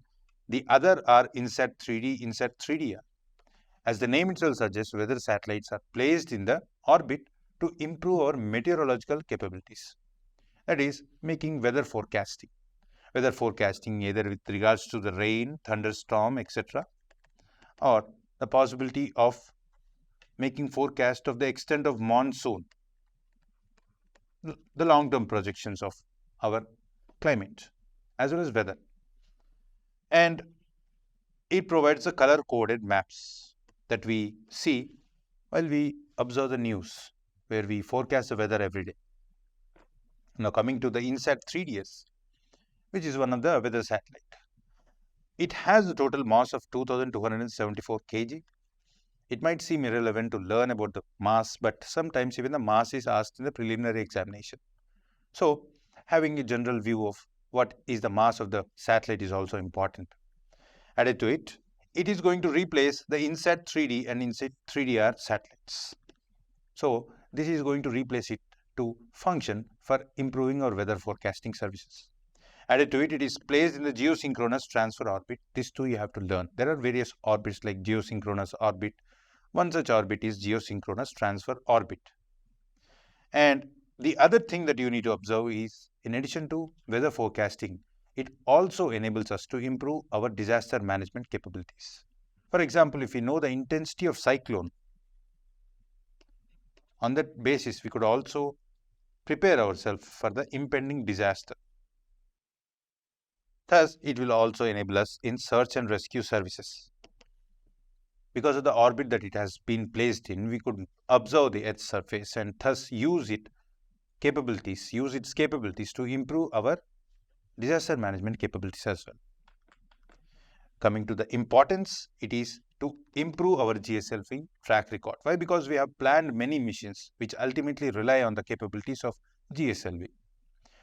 the other are INSAT 3D, INSAT 3DR. As the name itself suggests, weather satellites are placed in the orbit to improve our meteorological capabilities. That is, making weather forecasting. Weather forecasting either with regards to the rain, thunderstorm, etc. or the possibility of making forecast of the extent of monsoon, the long-term projections of our climate as well as weather. And it provides the color-coded maps, that we see while we observe the news, where we forecast the weather every day. Now coming to the INSAT 3DS, which is one of the weather satellite. It has a total mass of 2274 kg. It might seem irrelevant to learn about the mass, but sometimes even the mass is asked in the preliminary examination. So having a general view of what is the mass of the satellite is also important. Added to it, it is going to replace the INSAT 3D and INSAT 3DR satellites. So this is going to replace it to function for improving our weather forecasting services. Added to it, it is placed in the geosynchronous transfer orbit. This too you have to learn. There are various orbits like geosynchronous orbit. One such orbit is geosynchronous transfer orbit. And the other thing that you need to observe is, in addition to weather forecasting, it also enables us to improve our disaster management capabilities. For example, if we know the intensity of cyclone, on that basis we could also prepare ourselves for the impending disaster. Thus, it will also enable us in search and rescue services. Because of the orbit that it has been placed in, we could observe the Earth's surface and thus use its capabilities to improve our disaster management capabilities as well. Coming to the importance, it is to improve our GSLV track record. Why? Because we have planned many missions which ultimately rely on the capabilities of GSLV.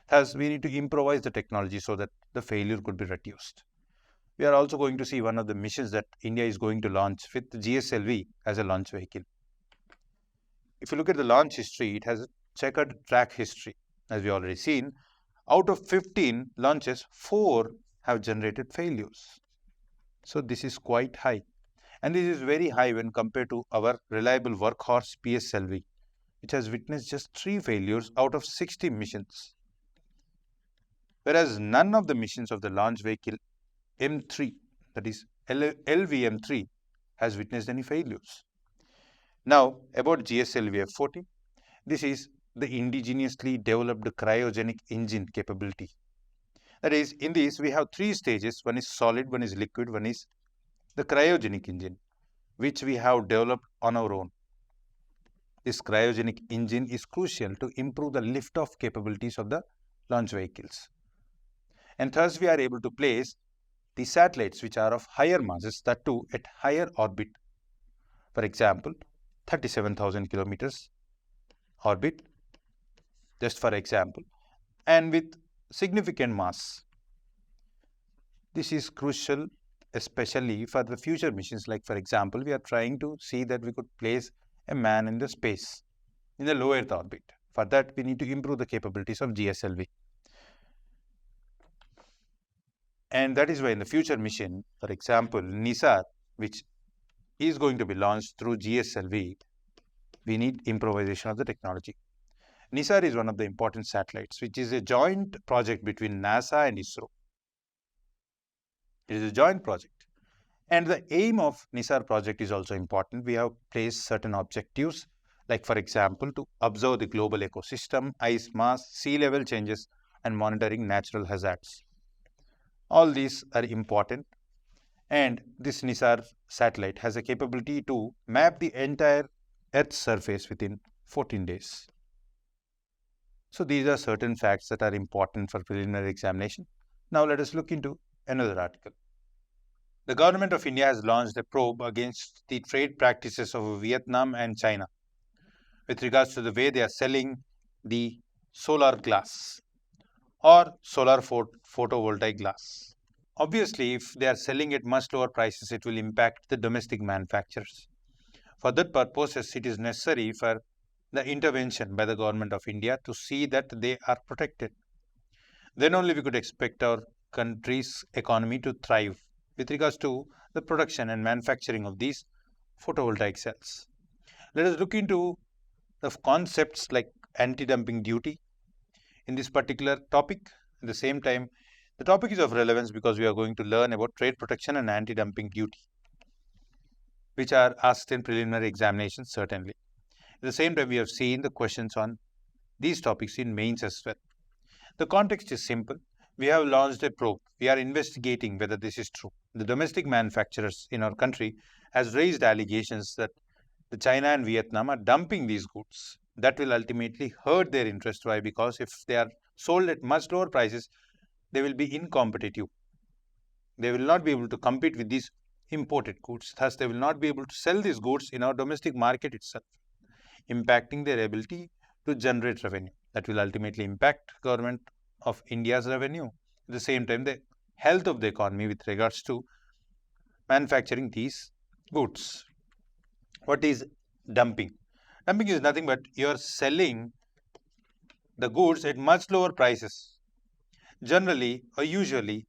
Thus, we need to improvise the technology so that the failure could be reduced. We are also going to see one of the missions that India is going to launch with GSLV as a launch vehicle. If you look at the launch history, it has a checkered track history. As we already seen, out of 15 launches, 4 have generated failures. So this is quite high. And this is very high when compared to our reliable workhorse PSLV, which has witnessed just 3 failures out of 60 missions. Whereas none of the missions of the launch vehicle M3, that is LVM3, has witnessed any failures. Now about GSLV F14, this is the indigenously developed cryogenic engine capability. That is, in this we have 3 stages, one is solid, one is liquid, one is the cryogenic engine, which we have developed on our own. This cryogenic engine is crucial to improve the lift-off capabilities of the launch vehicles. And thus we are able to place the satellites which are of higher masses, that too at higher orbit. For example, 37,000 kilometers orbit, just for example, and with significant mass. This is crucial especially for the future missions, like for example, we are trying to see that we could place a man in the space, in the low Earth orbit. For that, we need to improve the capabilities of GSLV. And that is why in the future mission, for example, NISAR, which is going to be launched through GSLV, we need improvisation of the technology. NISAR is one of the important satellites, which is a joint project between NASA and ISRO. It is a joint project. And the aim of NISAR project is also important. We have placed certain objectives, like for example, to observe the global ecosystem, ice mass, sea level changes, and monitoring natural hazards. All these are important, and this NISAR satellite has a capability to map the entire Earth's surface within 14 days. So these are certain facts that are important for preliminary examination. Now let us look into another article. The government of India has launched a probe against the trade practices of Vietnam and China with regards to the way they are selling the solar glass or solar photovoltaic glass. Obviously, if they are selling at much lower prices, it will impact the domestic manufacturers. For that purpose, it is necessary for the intervention by the government of India to see that they are protected. Then only we could expect our country's economy to thrive with regards to the production and manufacturing of these photovoltaic cells. Let us look into the concepts like anti-dumping duty in this particular topic. At the same time, the topic is of relevance because we are going to learn about trade protection and anti-dumping duty, which are asked in preliminary examinations certainly. At the same time, we have seen the questions on these topics in mains as well. The context is simple. We have launched a probe. We are investigating whether this is true. The domestic manufacturers in our country has raised allegations that the China and Vietnam are dumping these goods. That will ultimately hurt their interest. Why? Because if they are sold at much lower prices, they will be incompetitive. They will not be able to compete with these imported goods. Thus, they will not be able to sell these goods in our domestic market itself, impacting their ability to generate revenue. That will ultimately impact government of India's revenue. At the same time, the health of the economy with regards to manufacturing these goods. What is dumping? Dumping is nothing but you are selling the goods at much lower prices, generally or usually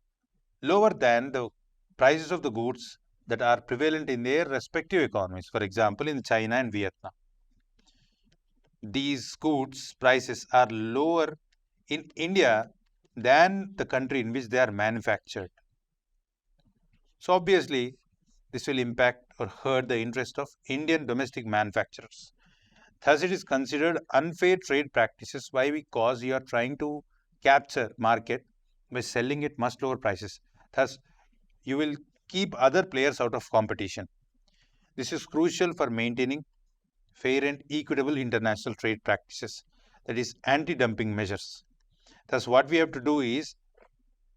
lower than the prices of the goods that are prevalent in their respective economies. For example, in China and Vietnam, these goods prices are lower in India than the country in which they are manufactured. So obviously, this will impact or hurt the interest of Indian domestic manufacturers. Thus, it is considered unfair trade practices. Why? Because you are trying to capture market by selling at much lower prices. Thus, you will keep other players out of competition. This is crucial for maintaining fair and equitable international trade practices, that is anti-dumping measures. Thus, what we have to do is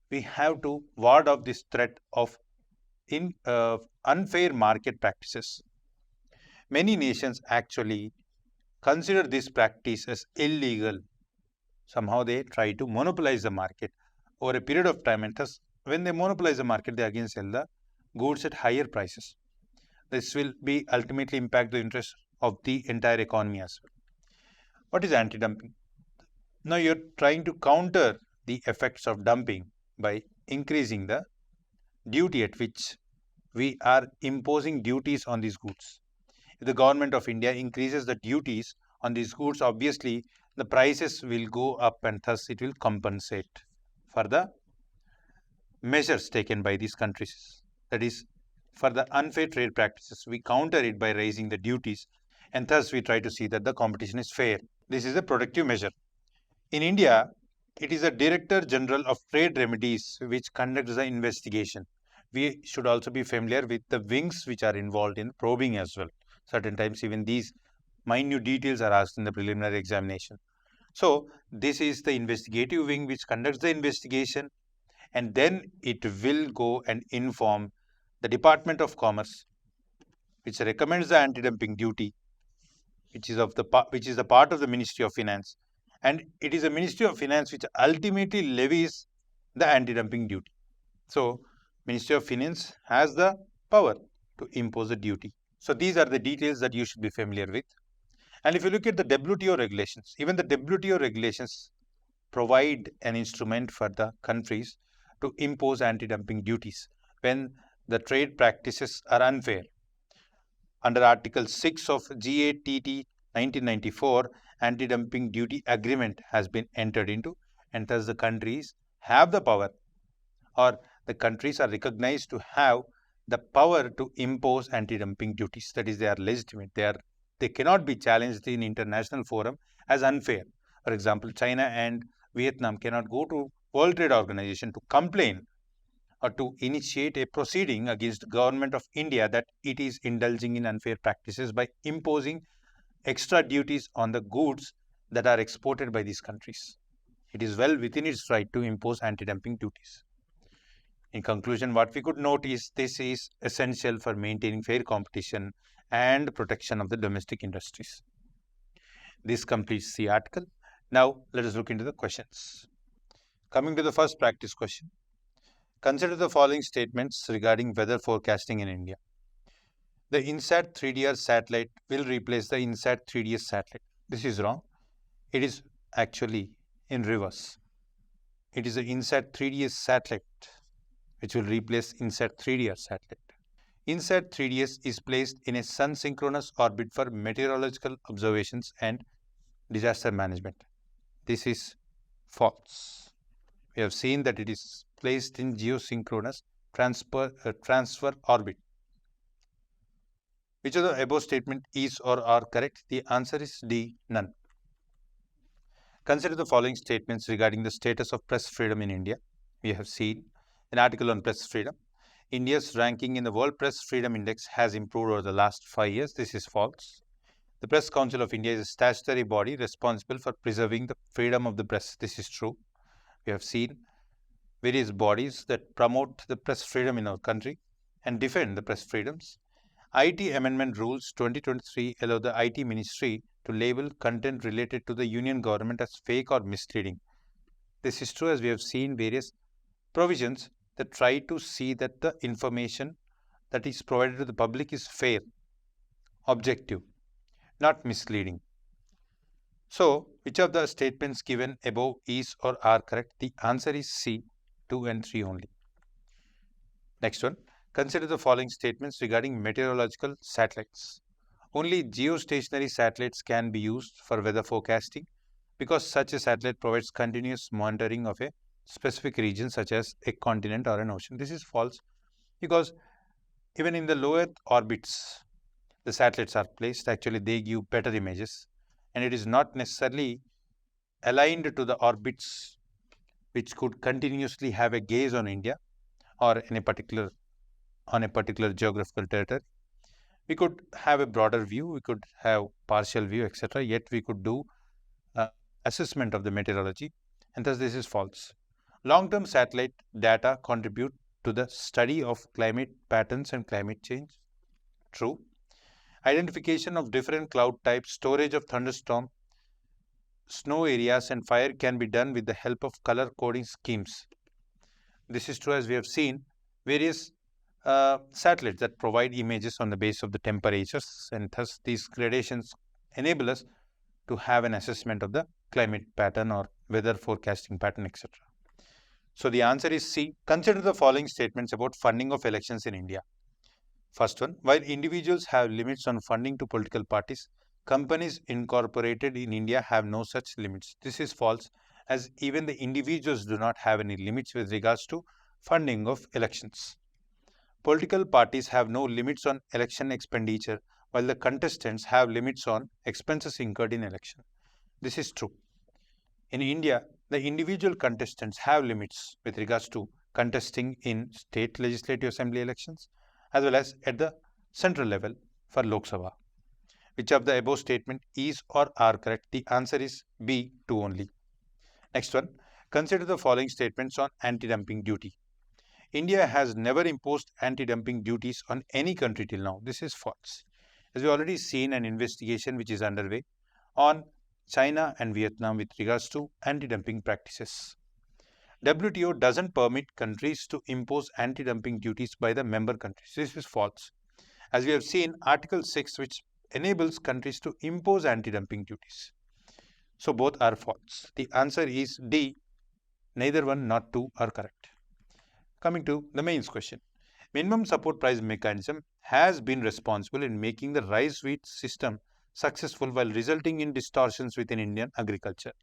we have to ward off this threat of unfair market practices. Many nations actually consider this practice as illegal. Somehow they try to monopolize the market over a period of time, and thus when they monopolize the market, they again sell the goods at higher prices. This will be ultimately impact the interest of the entire economy as well. What is anti-dumping? Now you're trying to counter the effects of dumping by increasing the duty at which we are imposing duties on these goods. If the government of India increases the duties on these goods, obviously the prices will go up and thus it will compensate for the measures taken by these countries. That is, for the unfair trade practices, we counter it by raising the duties, and thus we try to see that the competition is fair. This is a protective measure. In India, it is the Director General of Trade Remedies which conducts the investigation. We should also be familiar with the wings which are involved in probing as well. Certain times even these minute details are asked in the preliminary examination. So this is the investigative wing which conducts the investigation, and then it will go and inform the Department of Commerce, which recommends the anti-dumping duty, which is the part of the Ministry of Finance, and it is the Ministry of Finance which ultimately levies the anti-dumping duty. So Ministry of Finance has the power to impose a duty. So these are the details that you should be familiar with. And if you look at the WTO regulations, even the WTO regulations provide an instrument for the countries to impose anti-dumping duties when the trade practices are unfair. Under Article 6 of GATT 1994, anti-dumping duty agreement has been entered into, and thus the countries have the power, or the countries are recognized to have the power to impose anti-dumping duties. That is, they are legitimate. They cannot be challenged in international forum as unfair. For example, China and Vietnam cannot go to World Trade Organization to complain or to initiate a proceeding against the government of India that it is indulging in unfair practices by imposing extra duties on the goods that are exported by these countries. It is well within its right to impose anti-dumping duties. In conclusion, what we could note is this is essential for maintaining fair competition and protection of the domestic industries. This completes the article. Now, let us look into the questions. Coming to the first practice question. Consider the following statements regarding weather forecasting in India. The INSAT 3DR satellite will replace the INSAT 3DS satellite. This is wrong. It is actually in reverse. It is the INSAT 3DS satellite which will replace INSAT 3DR satellite. INSAT 3DS is placed in a sun-synchronous orbit for meteorological observations and disaster management. This is false. We have seen that it is placed in geosynchronous transfer orbit. Which of the above statement is or are correct? The answer is D, none. Consider the following statements regarding the status of press freedom in India. We have seen an article on press freedom. India's ranking in the World Press Freedom Index has improved over the last 5 years. This is false. The Press Council of India is a statutory body responsible for preserving the freedom of the press. This is true. We have seen various bodies that promote the press freedom in our country and defend the press freedoms. IT Amendment Rules 2023 allow the IT Ministry to label content related to the Union government as fake or misleading. This is true, as we have seen various provisions that try to see that the information that is provided to the public is fair, objective, not misleading. So, which of the statements given above is or are correct? The answer is C, 2 and 3 only. Next one, consider the following statements regarding meteorological satellites. Only geostationary satellites can be used for weather forecasting because such a satellite provides continuous monitoring of a specific region such as a continent or an ocean. This is false because even in the low Earth orbits, the satellites are placed. Actually, they give better images, and it is not necessarily aligned to the orbits which could continuously have a gaze on India or in a particular geographical territory. We could have a broader view, we could have partial view, etc. Yet we could do assessment of the meteorology, and thus this is false. Long-term satellite data contribute to the study of climate patterns and climate change. True. Identification of different cloud types, storage of thunderstorm, snow areas and fire can be done with the help of color coding schemes. This is true, as we have seen various satellites that provide images on the basis of the temperatures, and thus these gradations enable us to have an assessment of the climate pattern or weather forecasting pattern, etc. So the answer is C. Consider the following statements about funding of elections in India. First one, while individuals have limits on funding to political parties, companies incorporated in India have no such limits. This is false, as even the individuals do not have any limits with regards to funding of elections. Political parties have no limits on election expenditure, while the contestants have limits on expenses incurred in election. This is true. In India, the individual contestants have limits with regards to contesting in state legislative assembly elections as well as at the central level for Lok Sabha. Which of the above statement is or are correct? The answer is B, 2 only. Next one, consider the following statements on anti-dumping duty. India has never imposed anti-dumping duties on any country till now. This is false. As we already seen an investigation which is underway on China and Vietnam with regards to anti-dumping practices. WTO doesn't permit countries to impose anti-dumping duties by the member countries. This is false. As we have seen, Article 6 which enables countries to impose anti-dumping duties. So both are false. The answer is D. Neither 1 nor 2 are correct. Coming to the mains question. Minimum support price mechanism has been responsible in making the rice wheat system successful while resulting in distortions within Indian agriculture.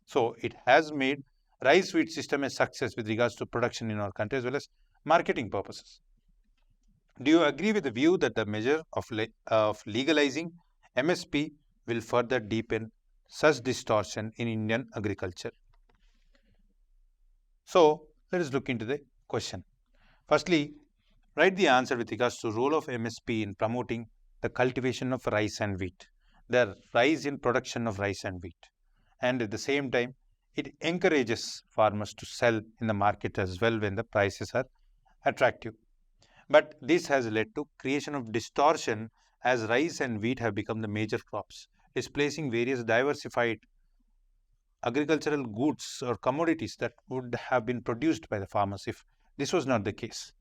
So it has made rice wheat system a success with regards to production in our country as well as marketing purposes. Do you agree with the view that the measure of legalizing MSP will further deepen such distortion in Indian agriculture? So let us look into the question. Firstly, write the answer with regards to role of MSP in promoting the cultivation of rice and wheat, the rise in production of rice and wheat, and at the same time it encourages farmers to sell in the market as well when the prices are attractive. But this has led to creation of distortion as rice and wheat have become the major crops, displacing various diversified agricultural goods or commodities that would have been produced by the farmers if this was not the case.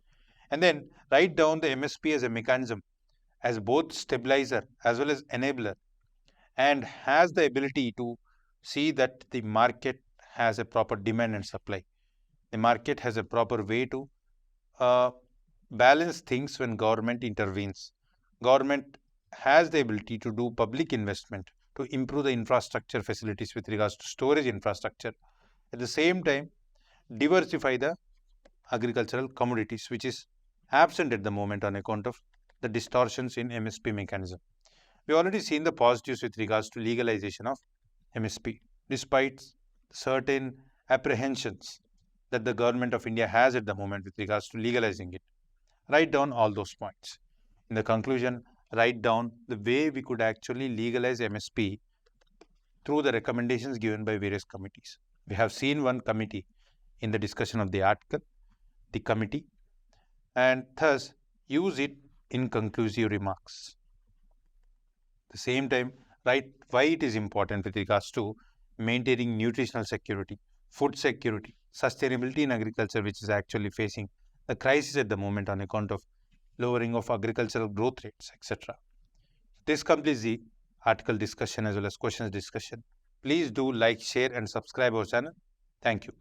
And then write down the MSP as a mechanism as both stabilizer as well as enabler, and has the ability to see that the market has a proper demand and supply. The market has a proper way to balance things when government intervenes. Government has the ability to do public investment to improve the infrastructure facilities with regards to storage infrastructure. At the same time, diversify the agricultural commodities, which is absent at the moment on account of the distortions in MSP mechanism. We already seen the positives with regards to legalization of MSP, despite certain apprehensions that the government of India has at the moment with regards to legalizing it. Write down all those points. In the conclusion, write down the way we could actually legalize MSP through the recommendations given by various committees. We have seen one committee in the discussion of the article, the committee, and thus use it in conclusive remarks. At the same time, write why it is important with regards to maintaining nutritional security, food security, sustainability in agriculture, which is actually facing the crisis at the moment on account of lowering of agricultural growth rates, etc. This completes the article discussion as well as questions discussion. Please do like, share and subscribe our channel. Thank you.